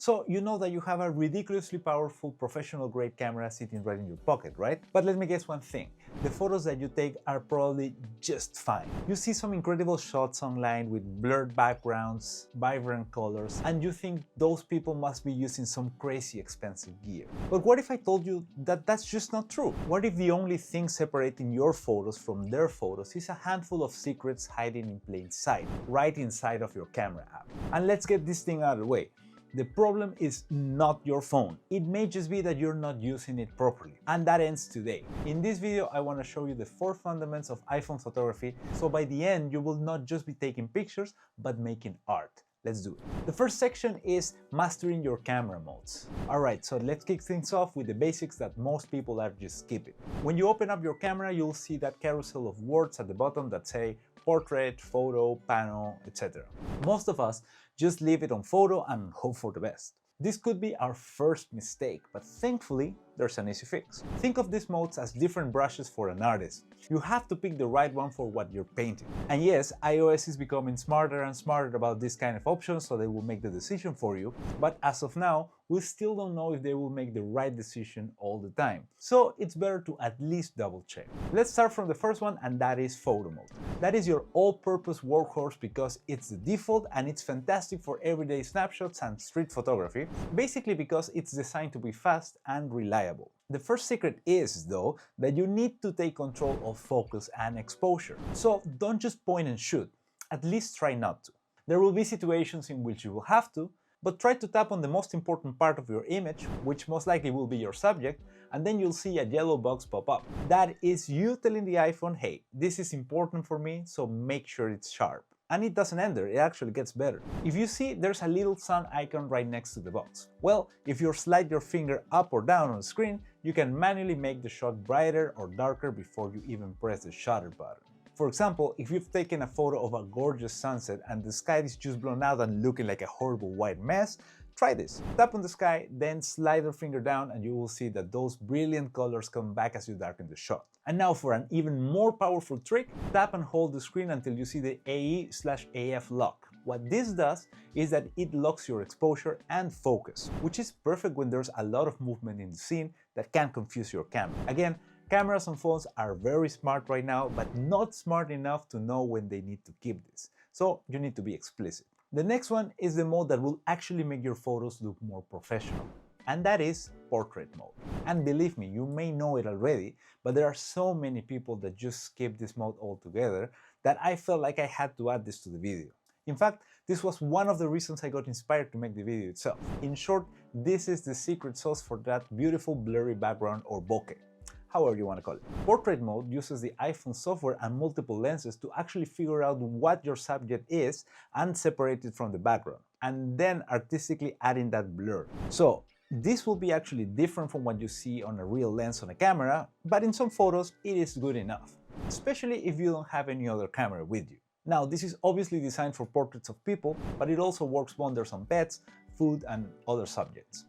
So you know that you have a ridiculously powerful professional-grade camera sitting right in your pocket, right? But let me guess one thing. The photos that you take are probably just fine. You see some incredible shots online with blurred backgrounds, vibrant colors, and you think those people must be using some crazy expensive gear. But what if I told you that that's just not true? What if the only thing separating your photos from their photos is a handful of secrets hiding in plain sight, right inside of your camera app? And let's get this thing out of the way. The problem is not your phone. It may just be that you're not using it properly. And that ends today. In this video, I want to show you the 4 fundamentals of iPhone photography, so by the end, you will not just be taking pictures, but making art. Let's do it. The first section is mastering your camera modes. Alright, so let's kick things off with the basics that most people are just skipping. When you open up your camera, you'll see that carousel of words at the bottom that say portrait, photo, panel, etc. Most of us just leave it on photo and hope for the best. This could be our first mistake, but thankfully, there's an easy fix. Think of these modes as different brushes for an artist. You have to pick the right one for what you're painting. And yes, iOS is becoming smarter and smarter about this kind of options, so they will make the decision for you. But as of now, we still don't know if they will make the right decision all the time. So it's better to at least double check. Let's start from the first one, and that is photo mode. That is your all-purpose workhorse because it's the default and it's fantastic for everyday snapshots and street photography, basically because it's designed to be fast and reliable. The first secret is, though, that you need to take control of focus and exposure. So don't just point and shoot, at least try not to. There will be situations in which you will have to, but try to tap on the most important part of your image, which most likely will be your subject, and then you'll see a yellow box pop up. That is you telling the iPhone, hey, this is important for me, so make sure it's sharp. And it doesn't end there, it actually gets better. If you see, there's a little sun icon right next to the box. Well, if you slide your finger up or down on the screen, you can manually make the shot brighter or darker before you even press the shutter button. For example, if you've taken a photo of a gorgeous sunset and the sky is just blown out and looking like a horrible white mess, try this. Tap on the sky, then slide your finger down and you will see that those brilliant colors come back as you darken the shot. And now for an even more powerful trick, tap and hold the screen until you see the AE/AF lock. What this does is that it locks your exposure and focus, which is perfect when there's a lot of movement in the scene that can confuse your camera. Again, cameras on phones are very smart right now, but not smart enough to know when they need to keep this. So you need to be explicit. The next one is the mode that will actually make your photos look more professional, and that is portrait mode. And believe me, you may know it already, but there are so many people that just skip this mode altogether that I felt like I had to add this to the video. In fact, this was one of the reasons I got inspired to make the video itself. In short, this is the secret sauce for that beautiful blurry background or bokeh, however you want to call it. Portrait mode uses the iPhone software and multiple lenses to actually figure out what your subject is and separate it from the background, and then artistically adding that blur. So this will be actually different from what you see on a real lens on a camera, but in some photos it is good enough, especially if you don't have any other camera with you. Now, this is obviously designed for portraits of people, but it also works wonders on pets, food, and other subjects.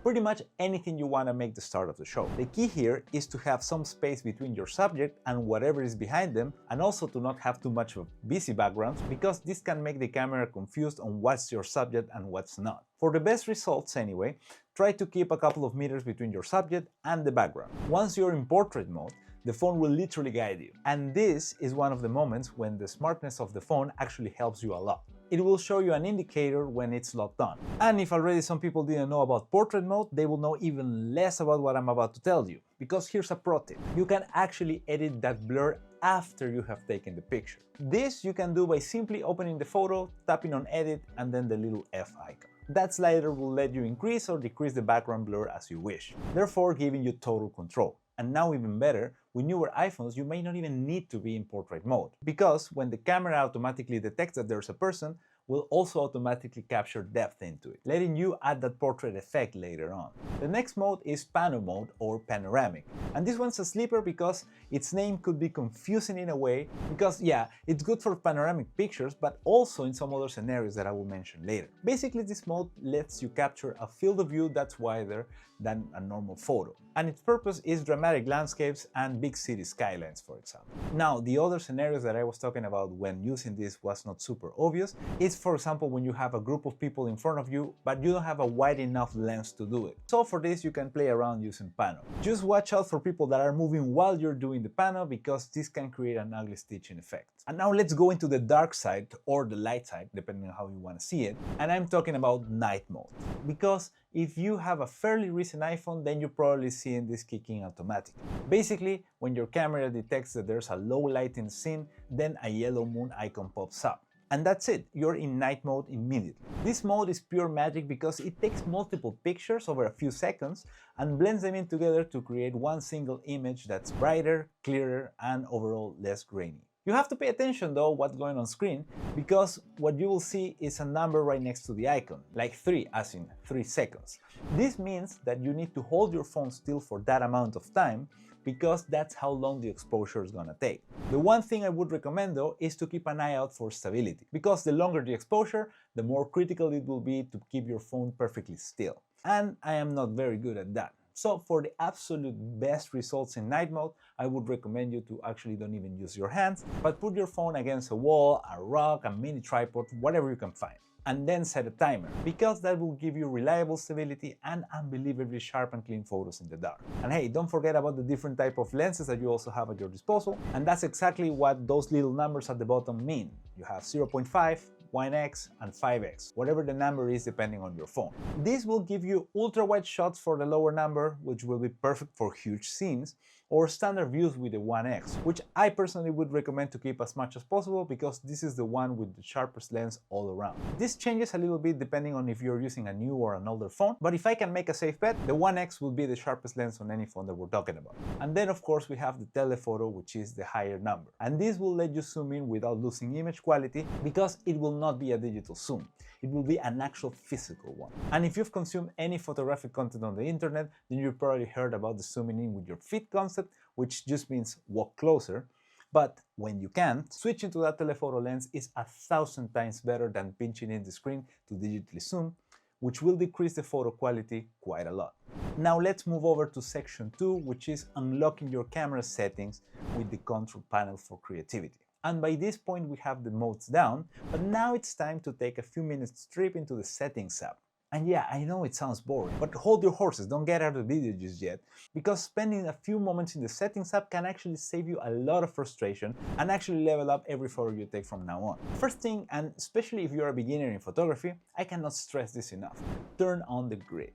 Pretty much anything you want to make the start of the show. The key here is to have some space between your subject and whatever is behind them, and also to not have too much of busy backgrounds, because this can make the camera confused on what's your subject and what's not. For the best results anyway, try to keep a couple of meters between your subject and the background. Once you're in portrait mode, the phone will literally guide you. And this is one of the moments when the smartness of the phone actually helps you a lot. It will show you an indicator when it's locked on. And if already some people didn't know about portrait mode, they will know even less about what I'm about to tell you. Because here's a pro tip. You can actually edit that blur after you have taken the picture. This you can do by simply opening the photo, tapping on edit, and then the little F icon. That slider will let you increase or decrease the background blur as you wish, therefore giving you total control. And now even better, with newer iPhones you may not even need to be in portrait mode, because when the camera automatically detects that there's a person, will also automatically capture depth into it, letting you add that portrait effect later on. The next mode is pano mode or panoramic, and this one's a sleeper because its name could be confusing in a way, because yeah, it's good for panoramic pictures, but also in some other scenarios that I will mention later. Basically, this mode lets you capture a field of view that's wider than a normal photo. and its purpose is dramatic landscapes and big city skylines, for example. Now, the other scenarios that I was talking about when using this was not super obvious is, for example, when you have a group of people in front of you, but you don't have a wide enough lens to do it. So for this, you can play around using pano. Just watch out for people that are moving while you're doing the pano, because this can create an ugly stitching effect. And now let's go into the dark side or the light side, depending on how you want to see it. And I'm talking about night mode. Because if you have a fairly recent iPhone, then you're probably seeing this kicking automatically. Basically, when your camera detects that there's a low light in the scene, then a yellow moon icon pops up. And that's it, you're in night mode immediately. This mode is pure magic because it takes multiple pictures over a few seconds and blends them in together to create one single image that's brighter, clearer, and overall less grainy. You have to pay attention though what's going on screen, because what you will see is a number right next to the icon, like 3, as in 3 seconds. This means that you need to hold your phone still for that amount of time, because that's how long the exposure is gonna take. The one thing I would recommend though is to keep an eye out for stability, because the longer the exposure, the more critical it will be to keep your phone perfectly still. And I am not very good at that. So for the absolute best results in night mode, I would recommend you to actually don't even use your hands, but put your phone against a wall, a rock, a mini tripod, whatever you can find. And then set a timer, because that will give you reliable stability and unbelievably sharp and clean photos in the dark. And hey, don't forget about the different type of lenses that you also have at your disposal, and that's exactly what those little numbers at the bottom mean. You have 0.5, 1x, and 5x, whatever the number is depending on your phone. This will give you ultra-wide shots for the lower number, which will be perfect for huge scenes, or standard views with the 1x, which I personally would recommend to keep as much as possible, because this is the one with the sharpest lens all around. This changes a little bit depending on if you're using a new or an older phone, but if I can make a safe bet, the 1x will be the sharpest lens on any phone that we're talking about. And then of course we have the telephoto, which is the higher number. And this will let you zoom in without losing image quality, because it will not be a digital zoom. It will be an actual physical one. And if you've consumed any photographic content on the internet, then you've probably heard about the zooming in with your feet concept, which just means walk closer. But when you can't, switching to that telephoto lens is 1,000 times better than pinching in the screen to digitally zoom, which will decrease the photo quality quite a lot. Now let's move over to section 2, which is unlocking your camera settings with the control panel for creativity. And by this point we have the modes down, but now it's time to take a few minutes trip into the settings app. And yeah, I know it sounds boring, but hold your horses, don't get out of the video just yet, because spending a few moments in the settings app can actually save you a lot of frustration and actually level up every photo you take from now on. First thing, and especially if you're a beginner in photography, I cannot stress this enough: turn on the grid.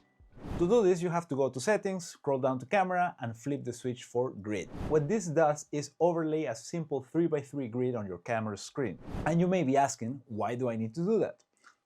To do this, you have to go to settings, scroll down to camera, and flip the switch for grid. What this does is overlay a simple 3x3 grid on your camera screen. And you may be asking, why do I need to do that?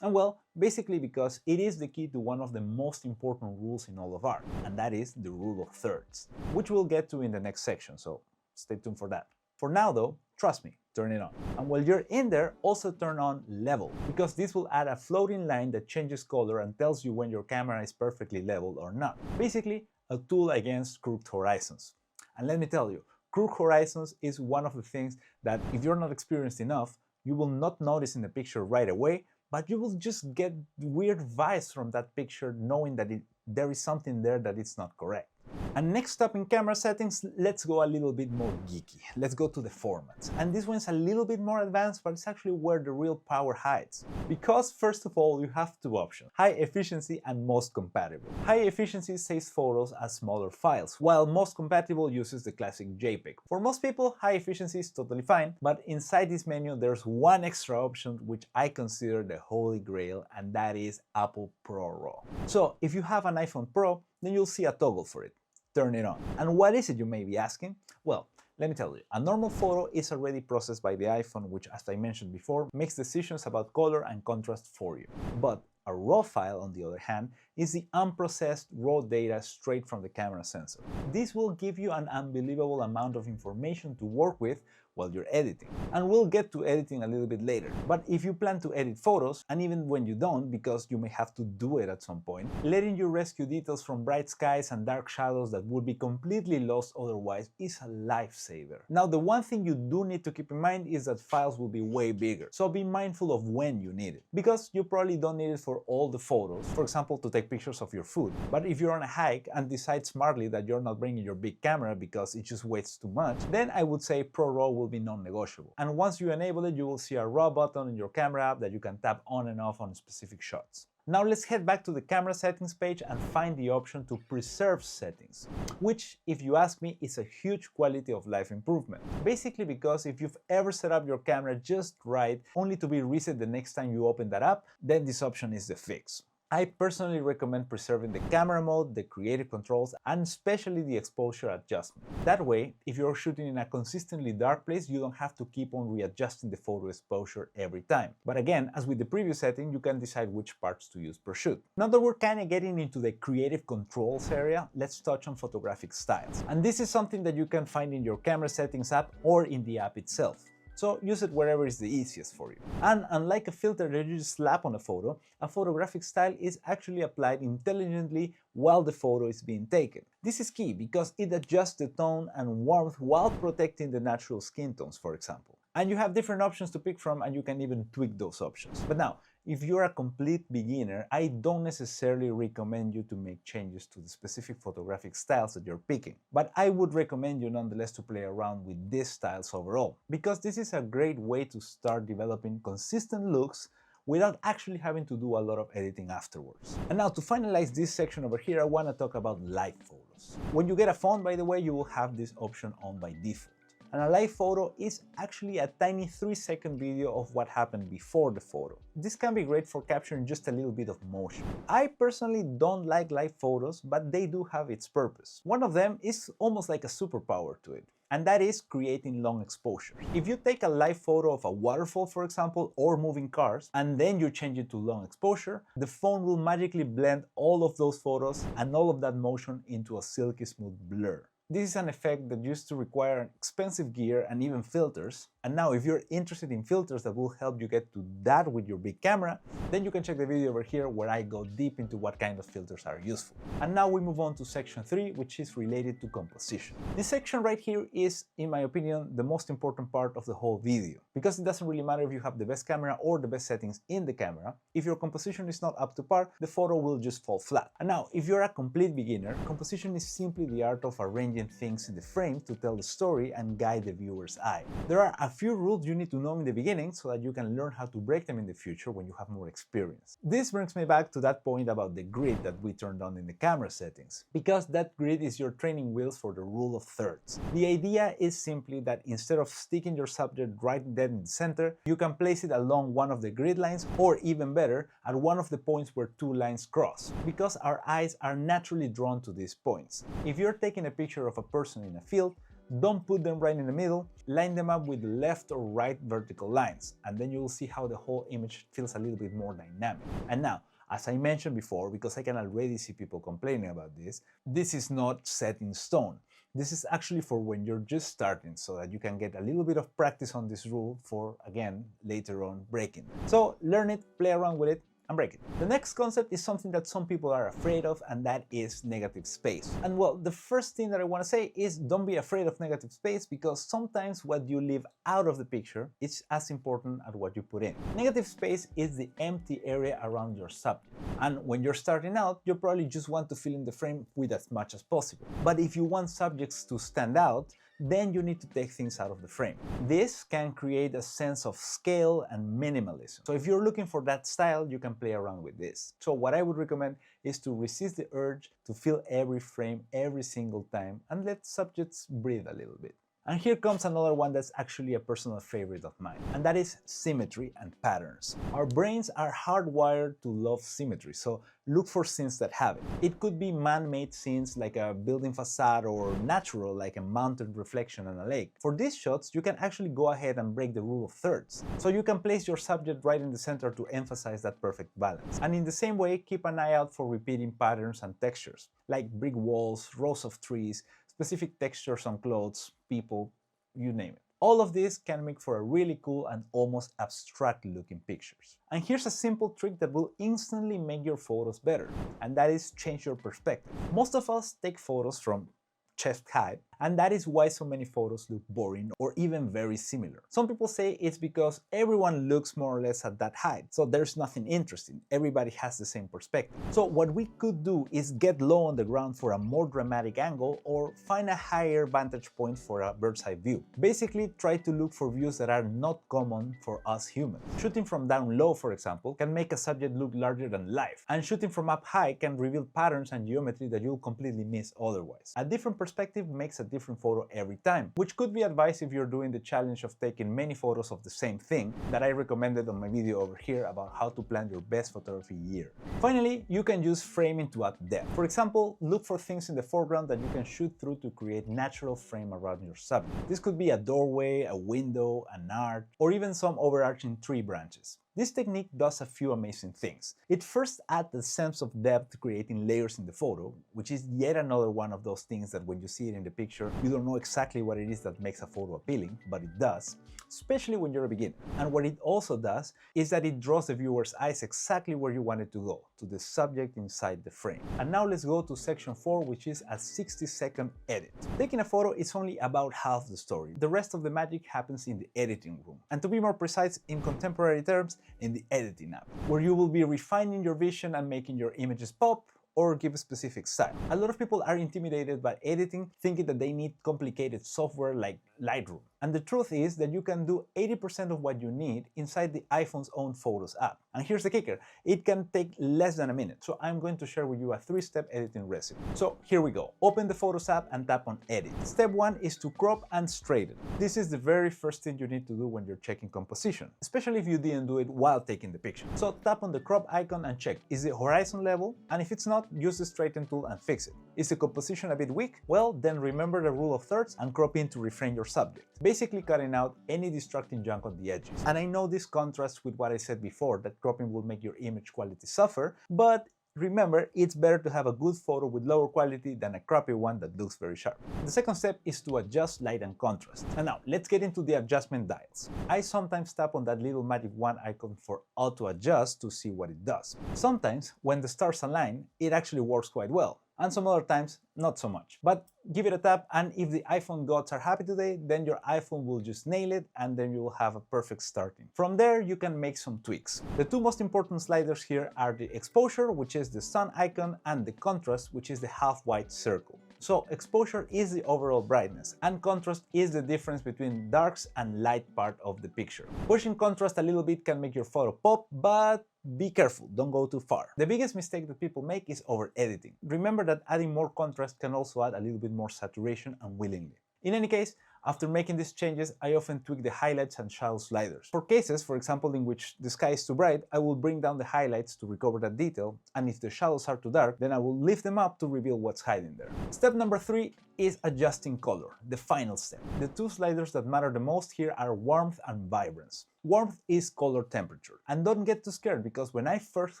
And well, basically because it is the key to one of the most important rules in all of art, and that is the rule of thirds, which we'll get to in the next section, so stay tuned for that. For now though, trust me, turn it on. And while you're in there, also turn on level, because this will add a floating line that changes color and tells you when your camera is perfectly leveled or not. Basically, a tool against crooked horizons. And let me tell you, crooked horizons is one of the things that, if you're not experienced enough, you will not notice in the picture right away, but you will just get weird vibes from that picture, knowing that there is something there that it's not correct. And next up in camera settings, let's go a little bit more geeky. Let's go to the formats. And this one's a little bit more advanced, but it's actually where the real power hides. Because first of all, you have two options: high efficiency and most compatible. High efficiency saves photos as smaller files, while most compatible uses the classic JPEG. For most people, high efficiency is totally fine, but inside this menu, there's one extra option which I consider the holy grail, and that is Apple Pro RAW. So if you have an iPhone Pro, then you'll see a toggle for it. Turn it on. And what is it, you may be asking? Well, let me tell you, a normal photo is already processed by the iPhone, which, as I mentioned before, makes decisions about color and contrast for you. But a RAW file, on the other hand, is the unprocessed raw data straight from the camera sensor. This will give you an unbelievable amount of information to work with while you're editing. And we'll get to editing a little bit later. But if you plan to edit photos, and even when you don't, because you may have to do it at some point, letting you rescue details from bright skies and dark shadows that would be completely lost otherwise is a lifesaver. Now, the one thing you do need to keep in mind is that files will be way bigger, so be mindful of when you need it, because you probably don't need it for all the photos, for example, to take pictures of your food. But if you're on a hike and decide smartly that you're not bringing your big camera because it just weighs too much, then I would say Pro RAW will be non-negotiable. And once you enable it, you will see a RAW button in your camera app that you can tap on and off on specific shots. Now let's head back to the camera settings page and find the option to preserve settings, which, if you ask me, is a huge quality of life improvement. Basically because if you've ever set up your camera just right, only to be reset the next time you open that app, then this option is the fix. I personally recommend preserving the camera mode, the creative controls, and especially the exposure adjustment. That way, if you're shooting in a consistently dark place, you don't have to keep on readjusting the photo exposure every time. But again, as with the previous setting, you can decide which parts to use per shoot. Now that we're kind of getting into the creative controls area, let's touch on photographic styles. And this is something that you can find in your camera settings app or in the app itself. So use it wherever is the easiest for you. And unlike a filter that you just slap on a photo, a photographic style is actually applied intelligently while the photo is being taken. This is key because it adjusts the tone and warmth while protecting the natural skin tones, for example. And you have different options to pick from, and you can even tweak those options. But now, if you're a complete beginner, I don't necessarily recommend you to make changes to the specific photographic styles that you're picking. But I would recommend you nonetheless to play around with these styles overall, because this is a great way to start developing consistent looks without actually having to do a lot of editing afterwards. And now to finalize this section over here, I want to talk about live photos. When you get a phone, by the way, you will have this option on by default. And a live photo is actually a tiny 3-second video of what happened before the photo. This can be great for capturing just a little bit of motion. I personally don't like live photos, but they do have its purpose. One of them is almost like a superpower to it, and that is creating long exposure. If you take a live photo of a waterfall, for example, or moving cars, and then you change it to long exposure, the phone will magically blend all of those photos and all of that motion into a silky smooth blur. This is an effect that used to require expensive gear and even filters, and now if you're interested in filters that will help you get to that with your big camera, then you can check the video over here where I go deep into what kind of filters are useful. And now we move on to section 3, which is related to composition. This section right here is, in my opinion, the most important part of the whole video, because it doesn't really matter if you have the best camera or the best settings in the camera. If your composition is not up to par, the photo will just fall flat. And now, if you're a complete beginner, composition is simply the art of arranging things in the frame to tell the story and guide the viewer's eye. There are a few rules you need to know in the beginning so that you can learn how to break them in the future when you have more experience. This brings me back to that point about the grid that we turned on in the camera settings, because that grid is your training wheels for the rule of thirds. The idea is simply that instead of sticking your subject right dead in the center, you can place it along one of the grid lines, or even better, at one of the points where two lines cross, because our eyes are naturally drawn to these points. If you're taking a picture of a person in a field, don't put them right in the middle, line them up with the left or right vertical lines, and then you will see how the whole image feels a little bit more dynamic. And now, as I mentioned before, because I can already see people complaining about this is not set in stone. This is actually for when you're just starting, so that you can get a little bit of practice on this rule for, again, later on breaking. So learn it, play around with it, and break it. The next concept is something that some people are afraid of, and that is negative space. And well, the first thing that I want to say is don't be afraid of negative space, because sometimes what you leave out of the picture is as important as what you put in. Negative space is the empty area around your subject. And when you're starting out, you probably just want to fill in the frame with as much as possible. But if you want subjects to stand out, then you need to take things out of the frame. This can create a sense of scale and minimalism. So if you're looking for that style, you can play around with this. So what I would recommend is to resist the urge to fill every frame every single time and let subjects breathe a little bit. And here comes another one that's actually a personal favorite of mine, and that is symmetry and patterns. Our brains are hardwired to love symmetry, so look for scenes that have it. It could be man-made scenes like a building facade, or natural like a mountain reflection on a lake. For these shots, you can actually go ahead and break the rule of thirds. So you can place your subject right in the center to emphasize that perfect balance. And in the same way, keep an eye out for repeating patterns and textures, like brick walls, rows of trees, specific textures on clothes, people, you name it. All of this can make for a really cool and almost abstract looking pictures. And here's a simple trick that will instantly make your photos better, and that is change your perspective. Most of us take photos from chest height, and that is why so many photos look boring or even very similar. Some people say it's because everyone looks more or less at that height, so there's nothing interesting, everybody has the same perspective. So what we could do is get low on the ground for a more dramatic angle or find a higher vantage point for a bird's eye view. Basically, try to look for views that are not common for us humans. Shooting from down low, for example, can make a subject look larger than life, and shooting from up high can reveal patterns and geometry that you'll completely miss otherwise. A different perspective makes a different photo every time, which could be advice if you're doing the challenge of taking many photos of the same thing that I recommended on my video over here about how to plan your best photography year. Finally, you can use framing to add depth. For example, look for things in the foreground that you can shoot through to create natural frame around your subject. This could be a doorway, a window, an arch, or even some overarching tree branches. This technique does a few amazing things. It first adds a sense of depth, creating layers in the photo, which is yet another one of those things that when you see it in the picture, you don't know exactly what it is that makes a photo appealing, but it does, especially when you're a beginner. And what it also does is that it draws the viewer's eyes exactly where you want it to go, to the subject inside the frame. And now let's go to section 4, which is a 60-second edit. Taking a photo is only about half the story. The rest of the magic happens in the editing room. And to be more precise, in contemporary terms, in the editing app, where you will be refining your vision and making your images pop or give a specific style. A lot of people are intimidated by editing, thinking that they need complicated software like Lightroom. And the truth is that you can do 80% of what you need inside the iPhone's own Photos app. And here's the kicker, it can take less than a minute. So I'm going to share with you a 3-step editing recipe. So here we go. Open the Photos app and tap on Edit. Step 1 is to crop and straighten. This is the very first thing you need to do when you're checking composition, especially if you didn't do it while taking the picture. So tap on the crop icon and check, is the horizon level? And if it's not, use the straighten tool and fix it. Is the composition a bit weak? Well, then remember the rule of thirds and crop in to reframe your subject, basically cutting out any distracting junk on the edges. And I know this contrasts with what I said before, that cropping will make your image quality suffer, but remember, it's better to have a good photo with lower quality than a crappy one that looks very sharp. The second step is to adjust light and contrast. And now, let's get into the adjustment dials. I sometimes tap on that little magic wand icon for auto adjust to see what it does. Sometimes, when the stars align, it actually works quite well. And some other times, not so much. But give it a tap, and if the iPhone gods are happy today, then your iPhone will just nail it, and then you will have a perfect starting. From there, you can make some tweaks. The two most important sliders here are the exposure, which is the sun icon, and the contrast, which is the half-white circle. So exposure is the overall brightness, and contrast is the difference between darks and light part of the picture. Pushing contrast a little bit can make your photo pop, but be careful, don't go too far. The biggest mistake that people make is over-editing. Remember that adding more contrast can also add a little bit more saturation unwillingly. In any case, after making these changes, I often tweak the highlights and shadow sliders. For cases, for example, in which the sky is too bright, I will bring down the highlights to recover that detail, and if the shadows are too dark, then I will lift them up to reveal what's hiding there. Step number 3 is adjusting color, the final step. The two sliders that matter the most here are warmth and vibrance. Warmth is color temperature. And don't get too scared, because when I first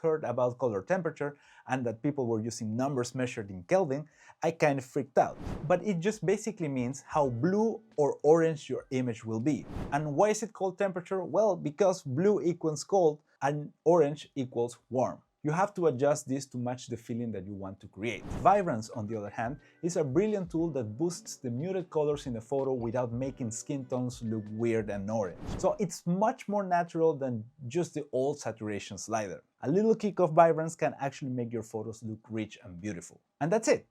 heard about color temperature and that people were using numbers measured in Kelvin, I kind of freaked out. But it just basically means how blue or orange your image will be. And why is it called temperature? Well, because blue equals cold and orange equals warm. You have to adjust this to match the feeling that you want to create. Vibrance, on the other hand, is a brilliant tool that boosts the muted colors in a photo without making skin tones look weird and orange. So it's much more natural than just the old saturation slider. A little kick of vibrance can actually make your photos look rich and beautiful. And that's it.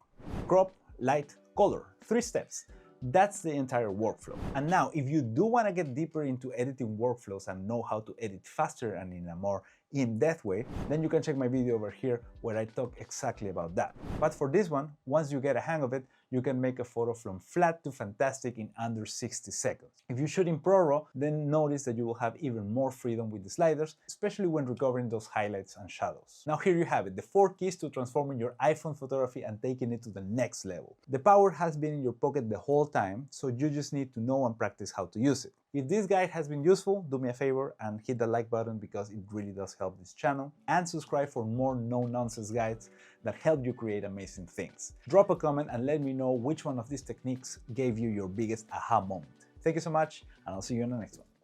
Crop, light, color. 3 steps. That's the entire workflow. And now, if you do want to get deeper into editing workflows and know how to edit faster and in a more in-depth way, then you can check my video over here where I talk exactly about that. But for this one, once you get a hang of it, you can make a photo from flat to fantastic in under 60 seconds. If you shoot in ProRAW, then notice that you will have even more freedom with the sliders, especially when recovering those highlights and shadows. Now here you have it, the 4 keys to transforming your iPhone photography and taking it to the next level. The power has been in your pocket the whole time, so you just need to know and practice how to use it. If this guide has been useful, do me a favor and hit the like button, because it really does help this channel, and subscribe for more no-nonsense guides that help you create amazing things. Drop a comment and let me know which one of these techniques gave you your biggest aha moment. Thank you so much, and I'll see you in the next one.